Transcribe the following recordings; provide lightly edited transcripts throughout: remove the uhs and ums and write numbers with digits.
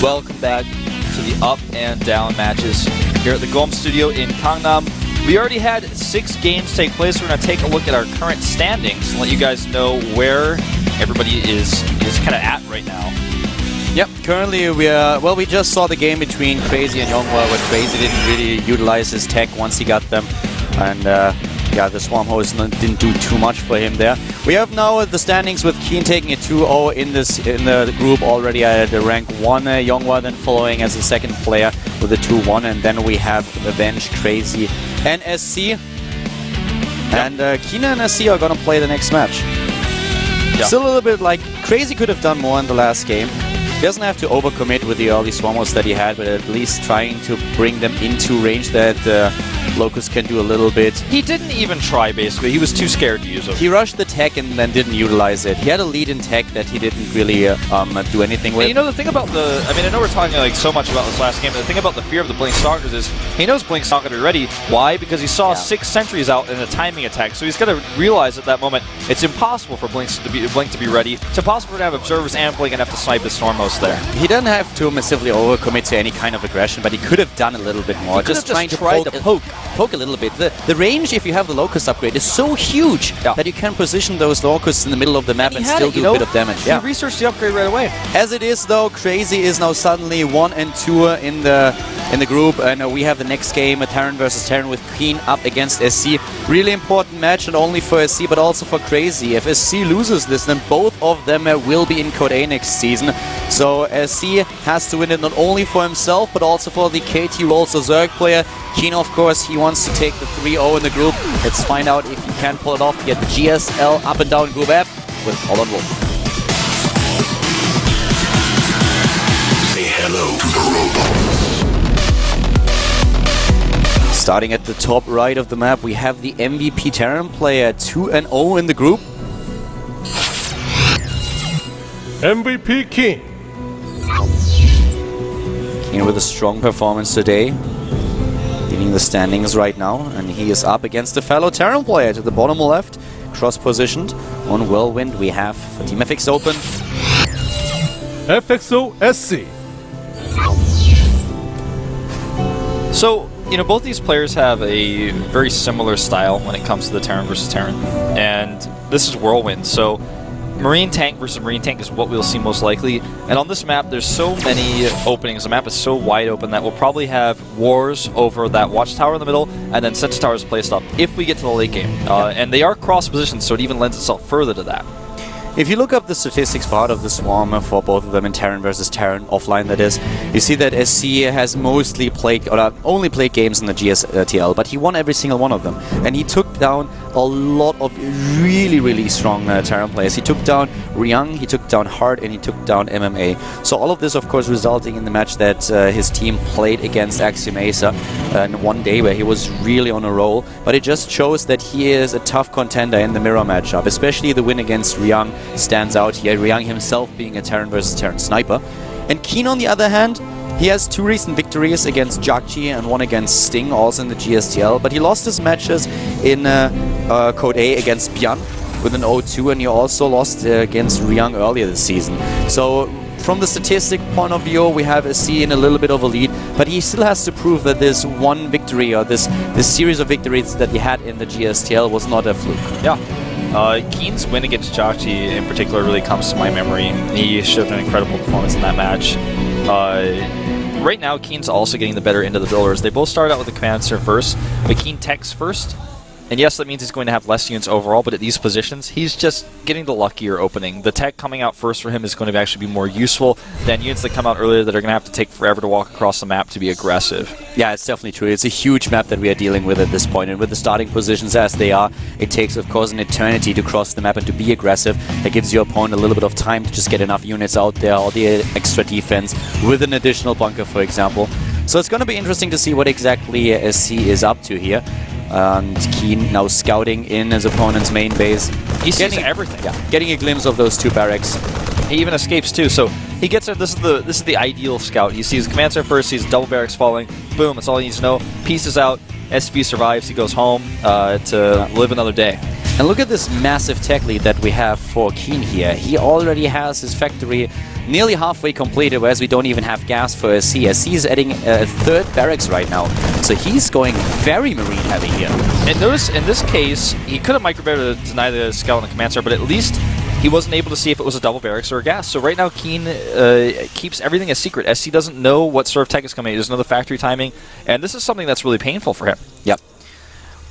Welcome back to the up and down matches here at the GOM studio in Gangnam. We already had 6 games take place. We're going to take a look at our current standings and let you guys know where everybody is kind of at right now. Yep, currently we just saw the game between Crazy and Yonghwa, where Crazy didn't really utilize his tech once he got them, and yeah, the Swarm Hose didn't do too much for him there. We have now the standings with Keen taking a 2-0 in the group already at the rank 1. Yonghwa then following as the second player with a 2-1, and then we have Avenge, Crazy, and SC. And Keen and SC are gonna play the next match. Still a little bit like Crazy could have done more in the last game. He doesn't have to overcommit with the early Swarmos that he had, but at least trying to bring them into range that Locust can do a little bit. He didn't even try, basically. He was too scared to use it. He rushed the tech and then didn't utilize it. He had a lead in tech that he didn't really do anything with. And you know, the thing about the... I mean, I know we're talking like so much about this last game, but the thing about the fear of the Blink Stalkers is he knows Blink's not going to be ready. Why? Because he saw 6 sentries out in a timing attack, so he's going to realize at that moment it's impossible for Blink to be ready. It's impossible for him to have observers and Blink enough to snipe his Stormhost there. He doesn't have to massively overcommit to any kind of aggression, but he could have done a little bit more. Just trying to poke a little bit. The range, if you have the Locust upgrade, is so huge that you can position those Locusts in the middle of the map and still do a bit of damage. He researched the upgrade right away. As it is, though, Crazy is now suddenly 1 and 2 in the group, and we have the next game, Terran versus Terran, with Keen up against SC. Really important match, not only for SC but also for Crazy. If SC loses this, then both of them will be in Code A next season. So SC has to win it not only for himself but also for the KT Rolls Zerg player. Keen, of course, he wants to take the 3-0 in the group. Let's find out if he can pull it off. Get GSL up and down Group F with Holland Wolf. Say hello to the robots. Starting at the top right of the map, we have the MVP Terran player, 2-0 in the group. MVP Keen. Keen with a strong performance today, leading the standings right now, and he is up against a fellow Terran player to the bottom left, cross-positioned. On Whirlwind, we have Team FX open. FXO SC. So, you know, both these players have a very similar style when it comes to the Terran versus Terran, and this is Whirlwind. So, Marine Tank versus Marine Tank is what we'll see most likely. And on this map, there's so many openings. The map is so wide open that we'll probably have wars over that Watchtower in the middle and then Sensor Towers placed up if we get to the late game. And they are cross-positioned, so it even lends itself further to that. If you look up the statistics part of the Swarm for both of them in Terran versus Terran, offline that is, you see that SC has mostly played, or only played games in the GSTL, but he won every single one of them. And he took down a lot of really strong Terran players. He took down Ryung, he took down Hard, and he took down MMA. So all of this, of course, resulting in the match that his team played against Axiom Acer in one day where he was really on a roll. But it just shows that he is a tough contender in the mirror matchup, especially the win against Ryung stands out here, Ryung himself being a Terran versus Terran sniper. And Keen, on the other hand, he has 2 recent victories against Jakji and 1 against Sting, also in the GSTL, but he lost his matches in Code A against Byan with an 0-2, and he also lost against Ryung earlier this season. So from the statistic point of view, we have SC in a little bit of a lead, but he still has to prove that this one victory, or this series of victories that he had in the GSTL, was not a fluke. Yeah. Keen's win against Jakji in particular really comes to my memory. He showed an incredible performance in that match. Right now, Keen's also getting the better end of the builders. They both started out with the command center first, but Keen techs first. And yes, that means he's going to have less units overall, but at these positions, he's just getting the luckier opening. The tech coming out first for him is going to actually be more useful than units that come out earlier that are going to have to take forever to walk across the map to be aggressive. Yeah, it's definitely true. It's a huge map that we are dealing with at this point, and with the starting positions as they are, it takes, of course, an eternity to cross the map and to be aggressive. That gives your opponent a little bit of time to just get enough units out there, all the extra defense, with an additional bunker, for example. So it's going to be interesting to see what exactly SC is up to here. And Keen now scouting in his opponent's main base. He sees everything. Yeah, getting a glimpse of those 2 barracks. He even escapes too. So he gets it. This is the ideal scout. He sees command center first. Sees double barracks falling. Boom. That's all he needs to know. Pieces out. SV survives. He goes home to live another day. And look at this massive tech lead that we have for Keen here. He already has his factory nearly halfway completed, whereas we don't even have gas for SC. SC is adding a third barracks right now, so he's going very marine heavy here. And notice, in this case, he could have microbarrier to deny the scout on the command center, but at least he wasn't able to see if it was a double barracks or a gas. So right now, Keen keeps everything a secret. SC doesn't know what sort of tech is coming. He doesn't know the factory timing, and this is something that's really painful for him. Yep.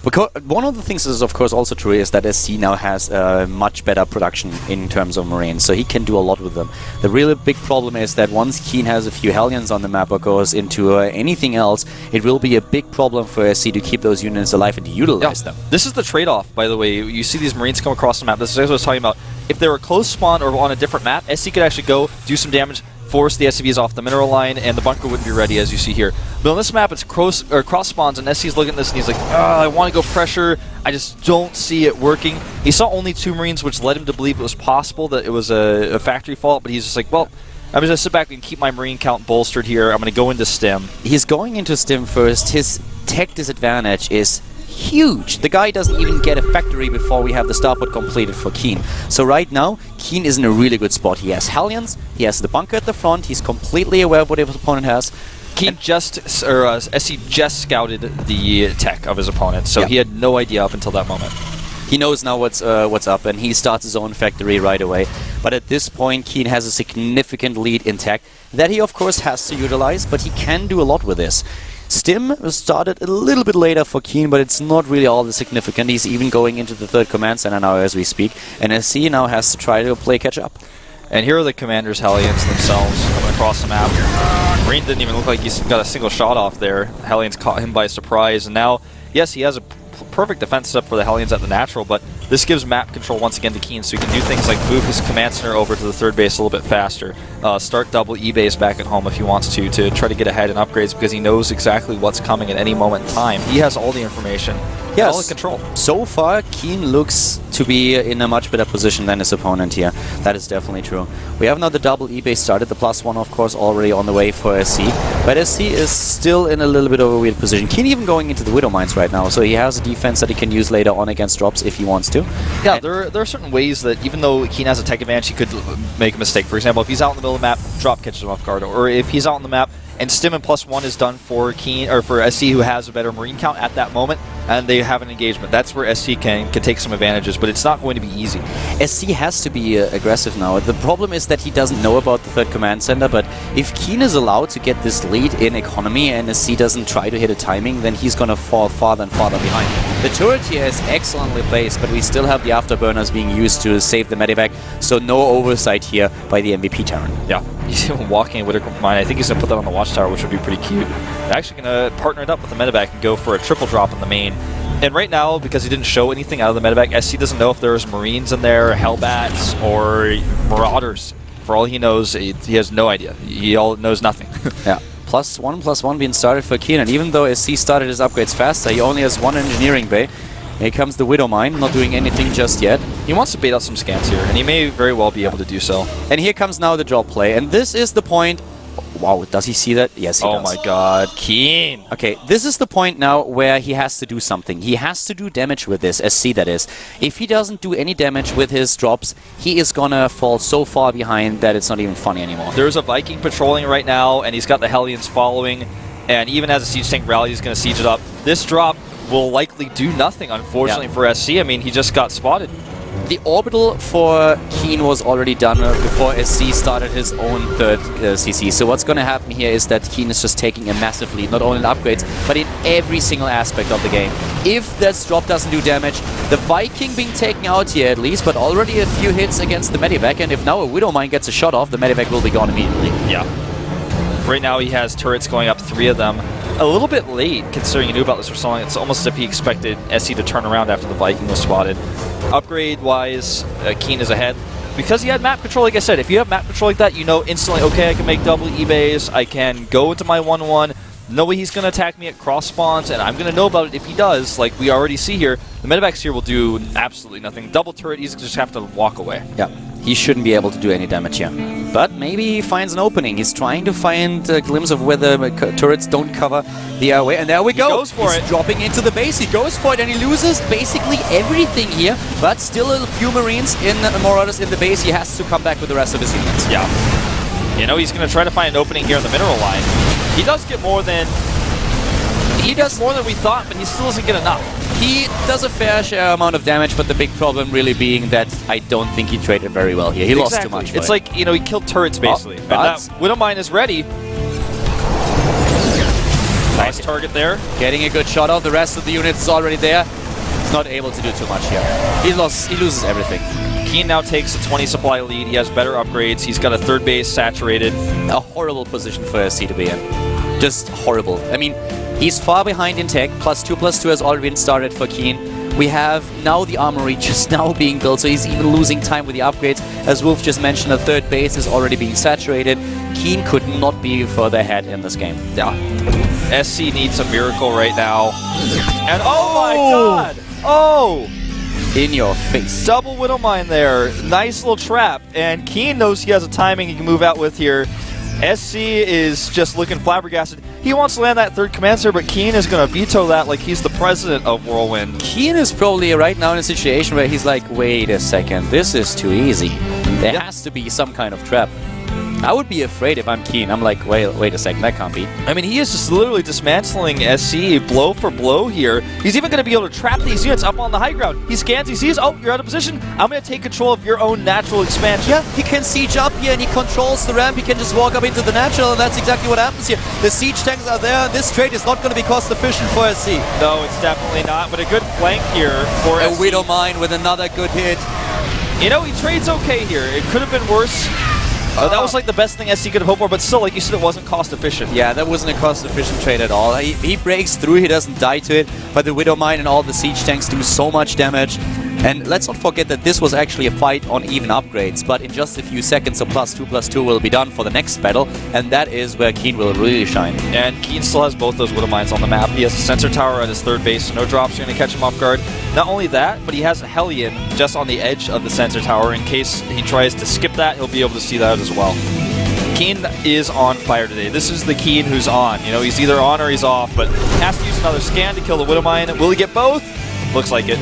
Because one of the things that is of course also true is that SC now has much better production in terms of Marines, so he can do a lot with them. The really big problem is that once Keen has a few Hellions on the map or goes into anything else, it will be a big problem for SC to keep those units alive and to utilize them. This is the trade-off, by the way. You see these Marines come across the map. This is what I was talking about. If they were close spawn or on a different map, SC could actually go, do some damage, force the SCVs off the mineral line, and the bunker wouldn't be ready, as you see here. But on this map, it's cross spawns, and SC's looking at this, and he's like, I want to go pressure. I just don't see it working. He saw only 2 Marines, which led him to believe it was possible that it was a factory fault, but he's just like, well, I'm going to sit back and keep my Marine count bolstered here. I'm going to go into Stim. He's going into Stim first. His tech disadvantage is huge. The guy doesn't even get a factory before we have the starport completed for Keen. So right now, Keen is in a really good spot. He has Hellions, he has the bunker at the front, he's completely aware of what his opponent has. Keen SC just scouted the tech of his opponent, so he had no idea up until that moment. He knows now what's up, and he starts his own factory right away. But at this point, Keen has a significant lead in tech that he of course has to utilize, but he can do a lot with this. Stim started a little bit later for Keen, but it's not really all that significant. He's even going into the 3rd command center now as we speak, and SC now has to try to play catch up. And here are the Commander's Hellions themselves coming across the map. Marine didn't even look like he's got a single shot off there. Hellions caught him by surprise, and now, yes, he has a perfect defense setup for the Hellions at the natural, but this gives map control once again to Keen, so he can do things like move his command center over to the 3rd base a little bit faster, start double E-base back at home if he wants to try to get ahead in upgrades, because he knows exactly what's coming at any moment in time. He has all the information, all the control. So far, Keen looks to be in a much better position than his opponent here. That is definitely true. We have now the double E-base started, the +1 of course already on the way for SC, but SC is still in a little bit of a weird position. Keen even going into the Widow Mines right now, so he has a defense that he can use later on against drops if he wants to. Yeah, there are certain ways that even though Keen has a tech advantage, he could make a mistake. For example, if he's out in the middle of the map, drop catches him off guard, or if he's out on the map and Stim and +1 is done for Keen or for SC, who has a better Marine count at that moment, and they have an engagement. That's where SC can take some advantages, but it's not going to be easy. SC has to be aggressive now. The problem is that he doesn't know about the 3rd command center, but if Keen is allowed to get this lead in economy and SC doesn't try to hit a timing, then he's going to fall farther and farther behind. The turret here is excellently placed, but we still have the afterburners being used to save the medevac, so no oversight here by the MVP Terran. Yeah, he's even walking with a mine. I think he's going to put that on the watchtower, which would be pretty cute. They're actually going to partner it up with the medevac and go for a triple drop in the main. And right now, because he didn't show anything out of the medevac, SC doesn't know if there's Marines in there, Hellbats, or Marauders. For all he knows, he has no idea. He knows nothing. Yeah. +1/+1 being started for Keen, and even though SC started his upgrades faster, he only has 1 engineering bay. Here comes the Widow Mine, not doing anything just yet. He wants to bait out some scans here, and he may very well be able to do so. And here comes now the drop play, and this is the point. Wow, does he see that? Yes, he does. Oh my god, Keen! Okay, this is the point now where he has to do something. He has to do damage with this, SC that is. If he doesn't do any damage with his drops, he is gonna fall so far behind that it's not even funny anymore. There's a Viking patrolling right now, and he's got the Hellions following, and even as a siege tank rally, he's gonna siege it up. This drop will likely do nothing, unfortunately, for SC. I mean, he just got spotted. The orbital for Keen was already done before SC started his own 3rd CC. So what's going to happen here is that Keen is just taking a massive lead, not only in upgrades, but in every single aspect of the game. If that drop doesn't do damage, the Viking being taken out here at least, but already a few hits against the medevac, and if now a Widow Mine gets a shot off, the medevac will be gone immediately. Yeah. Right now he has turrets going up, 3 of them. A little bit late, considering he knew about this for so long. It's almost as if he expected SC to turn around after the Viking was spotted. Upgrade-wise, Keen is ahead. Because he had map control, like I said, if you have map control like that, you know instantly, okay, I can make double E-bays, I can go into my 1-1, no way he's going to attack me at cross spawns, and I'm going to know about it if he does, like we already see here. The medevacs here will do absolutely nothing. Double turret, he's just have to walk away. Yeah, he shouldn't be able to do any damage here. But maybe he finds an opening. He's trying to find a glimpse of where the turrets don't cover the airway, and there we go. He goes for it. He's dropping into the base. He goes for it, and he loses basically everything here, but still a few Marines in Marauders in the base. He has to come back with the rest of his units. Yeah. You know, he's going to try to find an opening here in the mineral line. He does get more than... He does more than we thought, but he still doesn't get enough. He does a fair share amount of damage, but the big problem really being that I don't think he traded very well here. He lost too much. It's like, you know, he killed turrets, basically. And that Widowmine is ready. Nice target there. Getting a good shot off. The rest of the unit is already there. He's not able to do too much here. He loses everything. Keen now takes a 20 supply lead. He has better upgrades. He's got a third base saturated. A horrible position for SC to be in. Just horrible. I mean, he's far behind in tech. +2/+2 has already been started for Keen. We have now the armory just now being built, so he's even losing time with the upgrades. As Wolf just mentioned, the third base is already being saturated. Keen could not be further ahead in this game. Yeah. SC needs a miracle right now. And oh my god! Oh! In your face. Double Widowmine there. Nice little trap. And Keen knows he has a timing he can move out with here. SC is just looking flabbergasted. He wants to land that third command center, but Keen is going to veto that like he's the president of Whirlwind. Keen is probably right now in a situation where he's like, wait a second, this is too easy. There has to be some kind of trap. I would be afraid if I'm Keen. I'm like, wait a second, that can't be. I mean, he is just literally dismantling SC blow for blow here. He's even going to be able to trap these units up on the high ground. He scans, he sees, oh, you're out of position. I'm going to take control of your own natural expansion. Yeah, he can siege up here and he controls the ramp. He can just walk up into the natural, and that's exactly what happens here. The siege tanks are there, and this trade is not going to be cost efficient for SC. No, it's definitely not, but a good flank here for a SC. Widowmine with another good hit. You know, he trades okay here. It could have been worse. That was like the best thing SC could have hoped for, but still, like you said, it wasn't cost efficient. Yeah, that wasn't a cost efficient trade at all. He breaks through, he doesn't die to it, but the Widowmine and all the siege tanks do so much damage. And let's not forget that this was actually a fight on even upgrades, but in just a few seconds, a +2/+2 will be done for the next battle, and that is where Keen will really shine. And Keen still has both those Widowmines on the map. He has a sensor tower at his third base, so no drops are going to catch him off guard. Not only that, but he has a Hellion just on the edge of the sensor tower. In case he tries to skip that, he'll be able to see that as well. Keen is on fire today. This is the Keen who's on. You know, he's either on or he's off, but has to use another scan to kill the Widowmine. Will he get both? Looks like it.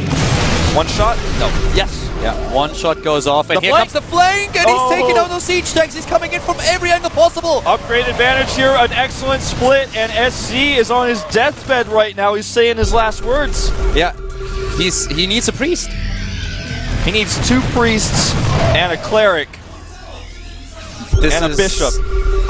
One shot? No. Yes. Yeah, one shot goes off, and the here flank. comes the flank, and he's taking out those siege tanks. He's coming in from every angle possible. Upgrade advantage here, an excellent split, and SC is on his deathbed right now. He's saying his last words. Yeah, he needs a priest. He needs 2 priests and a cleric. And a bishop.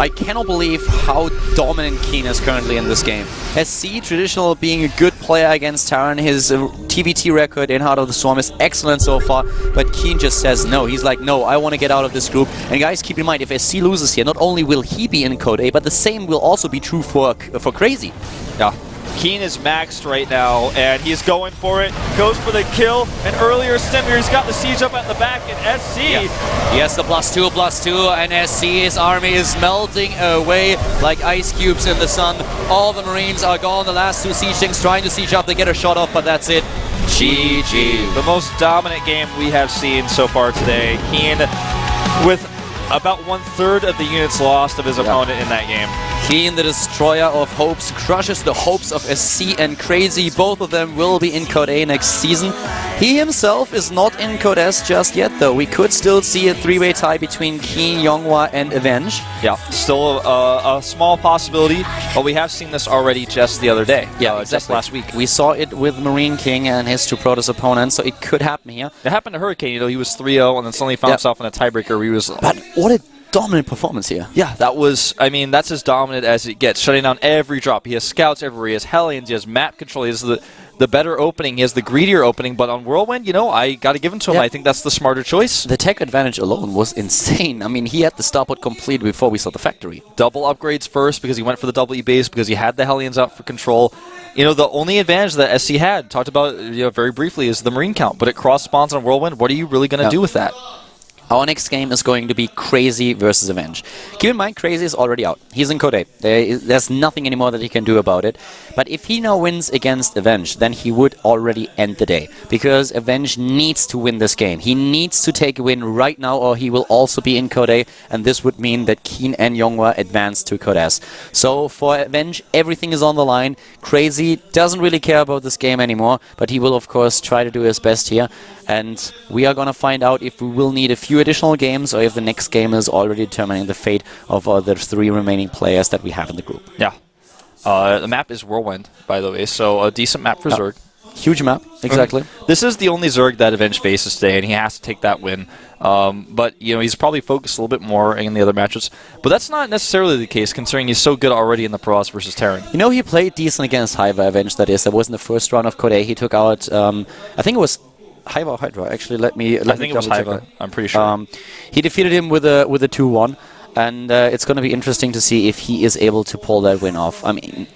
I cannot believe how dominant Keen is currently in this game. SC, traditional being a good player against Terran, his TVT record in Heart of the Storm is excellent so far, but Keen just says no. He's like, no, I want to get out of this group. And guys, keep in mind, if SC loses here, not only will he be in Code A, but the same will also be true for Crazy. Yeah. Keen is maxed right now, and he's going for it. Goes for the kill. An earlier stem here. He's got the siege up at the back, and SC. Yeah. He has the +2/+2, and SC's army is melting away like ice cubes in the sun. All the Marines are gone. The last 2 siege tanks trying to siege up. They get a shot off, but that's it. GG. The most dominant game we have seen so far today. Keen with about 1/3 of the units lost of his opponent in that game. Keen, the destroyer of hopes, crushes the hopes of SC and Crazy. Both of them will be in Code A next season. He himself is not in Code S just yet, though. We could still see a 3-way tie between Keen, Yonghwa, and Avenge. Yeah, still a small possibility, but we have seen this already just the other day. Yeah, exactly. Just last week. We saw it with Marine King and his 2 Protoss opponents, so it could happen here. It happened to Hurricane. You know, he was 3-0 and then suddenly found himself in a tiebreaker where he was... But what a dominant performance here. Yeah, that was, I mean, that's as dominant as it gets, shutting down every drop. He has scouts everywhere, he has Hellions, he has map control, he has the better opening, he has the greedier opening, but on Whirlwind, you know, I gotta give him to him. I think that's the smarter choice. The tech advantage alone was insane. I mean, he had the starport complete before we saw the factory. Double upgrades first because he went for the double E base, because he had the Hellions out for control. You know, the only advantage that SC had, talked about very briefly, is the Marine count, but it cross spawns on Whirlwind. What are you really gonna do with that? Our next game is going to be Crazy versus Avenge. Keep in mind, Crazy is already out. He's in Code A. There's nothing anymore that he can do about it. But if he now wins against Avenge, then he would already end the day. Because Avenge needs to win this game. He needs to take a win right now, or he will also be in Code A. And this would mean that Keen and Yonghwa advance to Code S. So for Avenge, everything is on the line. Crazy doesn't really care about this game anymore, but he will, of course, try to do his best here. And we are going to find out if we will need a few additional games or if the next game is already determining the fate of the 3 remaining players that we have in the group. Yeah. The map is Whirlwind, by the way, so a decent map for Zerg. Huge map, exactly. This is the only Zerg that Avenge faces today, and he has to take that win. But he's probably focused a little bit more in the other matches. But that's not necessarily the case, considering he's so good already in the Protoss versus Terran. He played decent against Hydra Avenge, that is. That was in the first round of Code A. He took out, I think it was Hydra or Hydra. Actually, let me I think it was Hydra. I'm pretty sure. He defeated him with a 2-1, and it's going to be interesting to see if he is able to pull that win off. I mean,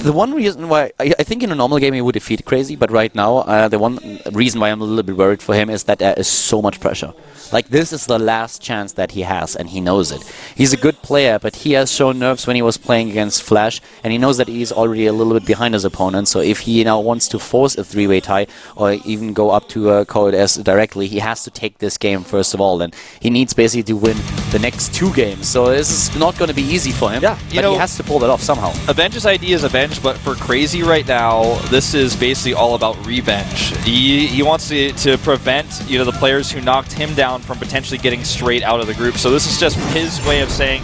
the one reason why I think in a normal game he would defeat Crazy, but right now the one reason why I'm a little bit worried for him is that there is so much pressure. Like, this is the last chance that he has, and he knows it. He's a good player, but he has shown nerves when he was playing against Flash, and he knows that he's already a little bit behind his opponent, so if he now wants to force a 3-way tie, or even go up to Code S directly, he has to take this game first of all, and he needs basically to win the next 2 games, so this is not going to be easy for him, but he has to pull that off somehow. Avenge's idea is Avenge, but for Crazy right now, this is basically all about revenge. He wants to prevent the players who knocked him down from potentially getting straight out of the group. So this is just his way of saying,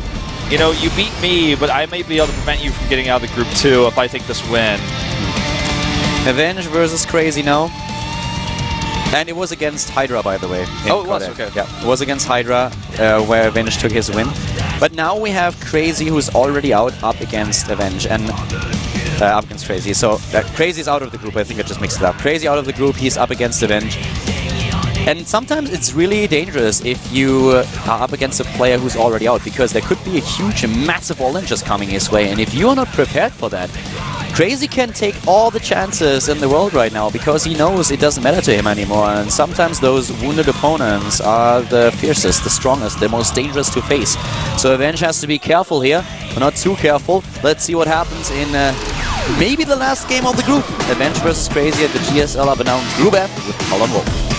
you beat me, but I may be able to prevent you from getting out of the group too if I take this win. Avenge versus Crazy now. And it was against Hydra, by the way. Oh, it was? Okay. Yeah, it was against Hydra, where Avenge took his win. But now we have Crazy, who's already out, up against Avenge, and up against Crazy. So Crazy's out of the group. I think I just mixed it up. Crazy out of the group, he's up against Avenge. And sometimes it's really dangerous if you are up against a player who's already out, because there could be a huge and massive all-in just coming his way, and if you are not prepared for that, Crazy can take all the chances in the world right now, because he knows it doesn't matter to him anymore, and sometimes those wounded opponents are the fiercest, the strongest, the most dangerous to face. So Avenge has to be careful here, but not too careful. Let's see what happens in maybe the last game of the group. Avenge versus Crazy at the GSL up and down Group F with Colin Wolf.